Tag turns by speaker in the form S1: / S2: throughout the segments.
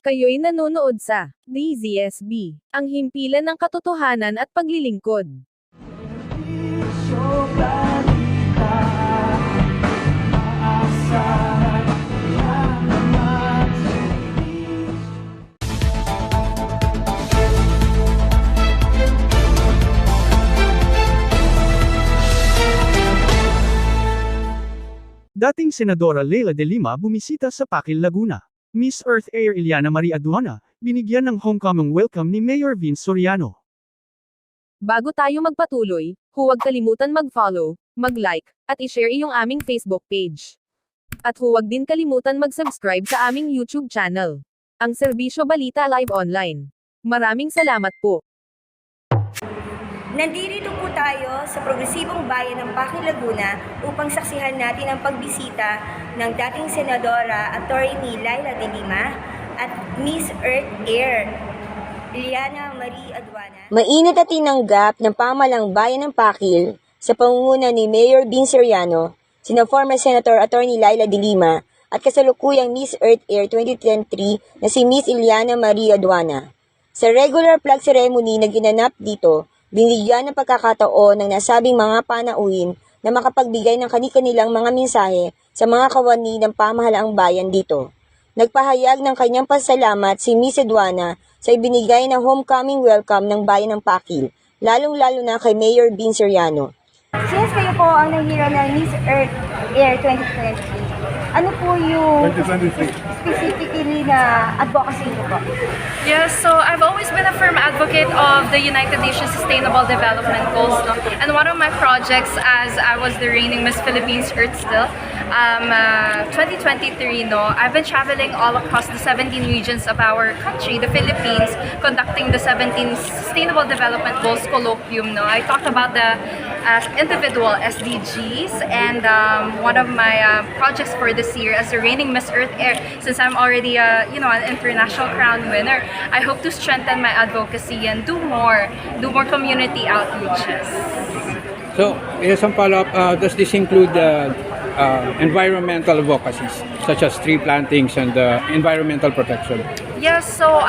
S1: Kayo'y nanonood sa DZSB, ang himpilan ng katotohanan at paglilingkod.
S2: Dating Senadora Leila de Lima bumisita sa Pakil, Laguna. Miss Earth Air Iliana Marie Aduana, binigyan ng homecoming welcome ni Mayor Vince Soriano.
S1: Bago tayo magpatuloy, huwag kalimutan mag-follow, mag-like, at i-share iyong aming Facebook page. At huwag din kalimutan mag-subscribe sa aming YouTube channel, ang Serbisyo Balita Live Online. Maraming salamat po.
S3: Nandito po tayo sa progresibong bayan ng Pakil, Laguna upang saksihan natin ang pagbisita ng dating Senadora Attorney Leila de Lima at Miss Earth Air Iliana Marie Aduana.
S4: Mainit at tinanggap ng pamahalang bayan ng Pakil sa pangunguna ni Mayor Vince Soriano, sina former Senator Attorney Leila de Lima at kasalukuyang Miss Earth Air 2023 na si Miss Iliana Marie Aduana. Sa regular flag ceremony na ginanap dito, binigyan ng pagkakataon ng nasabing mga panauhin na makapagbigay ng kani-kanilang mga mensahe sa mga kawani ng pamahalaang bayan dito. Nagpahayag ng kanyang pasalamat si Miss Aduana sa ibinigay na homecoming welcome ng bayan ng Pakil, lalong-lalo na kay Mayor Vince Soriano.
S3: Since kayo po ang nahihira ng Miss Earth Air 2023, ano po yung
S5: 2023.
S3: specifically na advocacy niyo po?
S6: Yes, so I've always been a firm advocate of the United Nations Sustainable Development Goals, no? And one of my projects as I was the reigning Miss Philippines Earth still, 2023, no, I've been traveling all across the 17 regions of our country, the Philippines, conducting the 17 Sustainable Development Goals Colloquium, no. I talked about the individual SDGs, and one of my projects for this year as the reigning Miss Earth Air, since I'm already an international crown winner, I hope to strengthen my advocacy and do more community outreaches.
S5: So, some follow-up, does this include environmental advocacies, such as tree plantings and environmental protection?
S6: Yes, so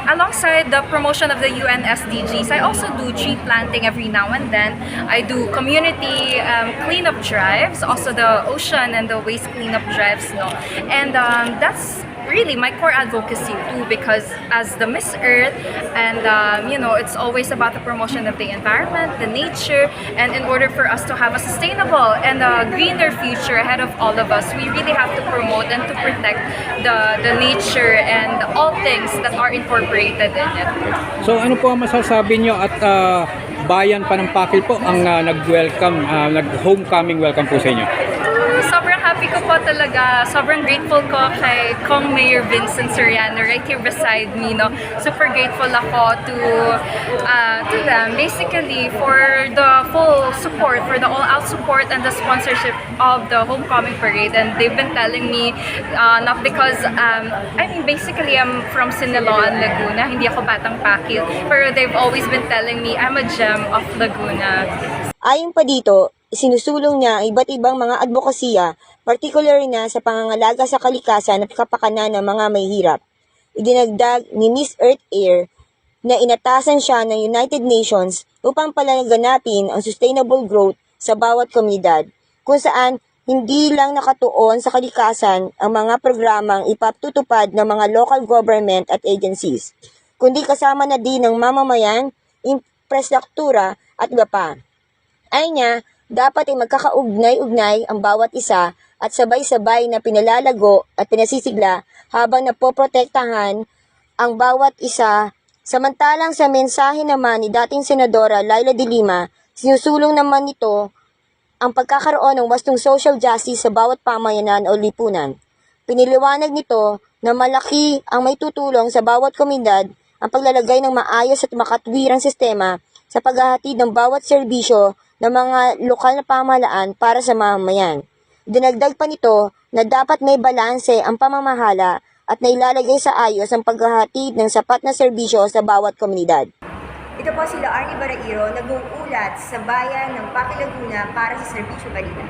S6: alongside the promotion of the UN SDGs, I also do tree planting every now and then. I do community cleanup drives, also the ocean and the waste cleanup drives, no. And that's really my core advocacy too, because as the Miss Earth, and it's always about the promotion of the environment, the nature, and in order for us to have a sustainable and a greener future ahead of all of us, we really have to promote and to protect the nature and all things that are incorporated in it.
S5: So, ano po ang masasabi nyo at bayan pa ng Pakil po ang nag-welcome, nag-homecoming welcome po sa inyo?
S6: Sobrang happy ko po talaga. Sobrang grateful ko kay Kong Mayor Vincent Soriano right here beside me, no. Super grateful ako to them basically for the full support, for the all-out support and the sponsorship of the homecoming parade. And they've been telling me not because basically I'm from Siniloan, Laguna. Hindi ako batang Pakil, pero they've always been telling me I'm a gem of Laguna.
S4: Ayon pa dito, sinusulong niya ang iba't ibang mga advokasya, particularly na sa pangangalaga sa kalikasan at kapakanan ng mga mahihirap. Idinagdag ni Miss Earth Air na inatasan siya ng United Nations upang palaganapin ang sustainable growth sa bawat komunidad, kung saan hindi lang nakatuon sa kalikasan ang mga programang ipatutupad ng mga local government at agencies, kundi kasama na din ng mamamayan, infrastruktura at iba pa. Ay niya, dapat ay magkakaugnay-ugnay ang bawat isa at sabay-sabay na pinalalago at pinasisigla habang napoprotektahan ang bawat isa. Samantalang sa mensahe naman ni dating Senadora Leila de Lima, sinusulong naman nito ang pagkakaroon ng wastong social justice sa bawat pamayanan o lipunan. Piniliwanag nito na malaki ang may tutulong sa bawat komunidad ang paglalagay ng maayos at makatwirang sistema sa paghahatid ng bawat serbisyo ng mga lokal na pamahalaan para sa mamamayan. Dinagdag pa nito na dapat may balanse ang pamamahala at nailalagay sa ayos ang paghahatid ng sapat na serbisyo sa bawat komunidad.
S3: Ito po sila Arnie Barairo, nag-uulat sa bayan ng Pakil, Laguna para sa Serbisyo Balita.